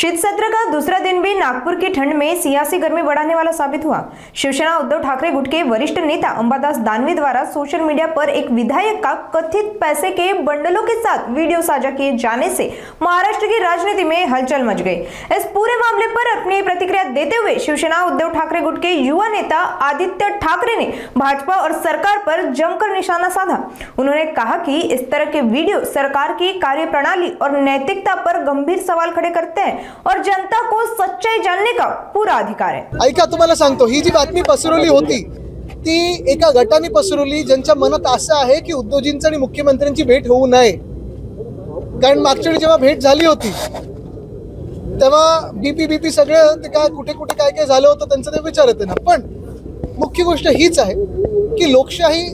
शीत सत्र का दूसरा दिन भी नागपुर की ठंड में सियासी गर्मी बढ़ाने वाला साबित हुआ। शिवसेना उद्धव ठाकरे गुट के वरिष्ठ नेता अंबादास दानवे द्वारा सोशल मीडिया पर एक विधायक का कथित पैसे के बंडलों के साथ वीडियो साझा किए जाने से महाराष्ट्र की राजनीति में हलचल मच गई। इस पूरे मामले पर अपनी प्रतिक्रिया देते हुए शिवसेना उद्धव ठाकरे गुट के युवा नेता आदित्य ठाकरे ने भाजपा और सरकार पर जमकर निशाना साधा। उन्होंने कहा कि इस तरह के वीडियो सरकार की कार्यप्रणाली और नैतिकता पर गंभीर सवाल खड़े करते हैं और जनता को सच्चाई जानने का पूरा अधिकार है। ऐका, तुम्हाला सांगतो, ही जी बातमी पसरवली होती ती एका गटाने पसरवली ज्यांच्या मनात असं आहे की उद्धवजींची आणि मुख्यमंत्र्यांची भेट होऊ नये। कारण मागच्या वेळी जेव्हा भेट झाली होती तेव्हा बीपी सगळं ते काय कुठे कुठे काय काय झालं होतं त्यांचं ते विचारते ना। पण मुख्य गोष्ट हीच आहे की लोकशाही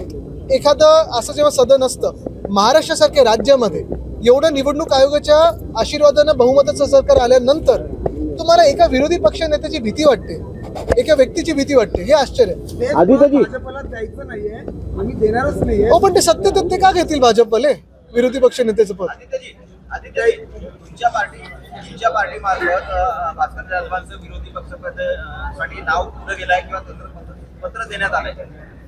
एखादं असं जेव्हा सदन असतं महाराष्ट्रासारख्या राज्यामध्ये एवढं निवडणूक आयोगाच्या आशीर्वादानं बहुमताचं सरकार आल्यानंतर तुम्हाला एका विरोधी पक्ष नेत्याची भीती वाटते, एका व्यक्तीची भीती वाटते, हे आश्चर्य आहे। भाजपला द्यायचं नाहीये, आम्ही देणारच नाहीये। हो, पण ते सत्तेत ते का घेतील भाजपवाले विरोधी पक्ष नेत्याचं पद? आदित्यजी, तुमच्या पार्टी मार्फत भास्कर जाधवांचं विरोधी पक्षपदासाठी नाव पुढे गेलाय किंवा पत्र देण्यात आलंय।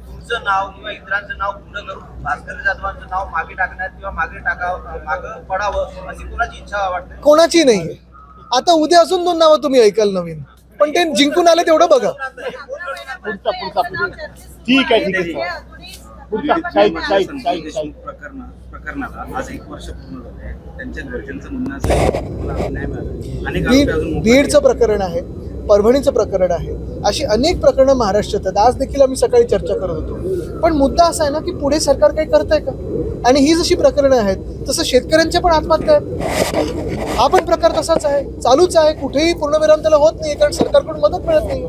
तुमचं नाव किंवा इतरांचं नाव पुढे करून भास्कर जाधवांचं नाव मागे टाकण्यात किंवा मागे पडावं अशी कोणाची इच्छा वाटते? कोणाची नाही। आता उद्या अजून 2 नावं तुम्ही ऐकाल नवीन, पण ते जिंकून आले तेवढं बघा। ठीक आहे। प्रकरणाला आज 1 वर्ष पूर्ण झाले। त्यांच्या घरच्यांचं म्हणणं असं आहे की तुम्हाला न्याय मिळाला। अनेक आरोपी अजून बीडचं प्रकरण आहे, परभणीचं प्रकरण आहे, अशी अनेक प्रकरणं महाराष्ट्रात आहेत। आज देखील आम्ही सकाळी चर्चा करत होतो। पण मुद्दा असा आहे ना की पुढे सरकार काही करतंय का? आणि ही जशी प्रकरणं आहेत तसं शेतकऱ्यांच्या पण आत्महत्या आहेत। हा पण प्रकार तसाच आहे, चालूच आहे। कुठेही पूर्णविराम त्याला होत नाही कारण सरकारकडून मदत मिळत नाही।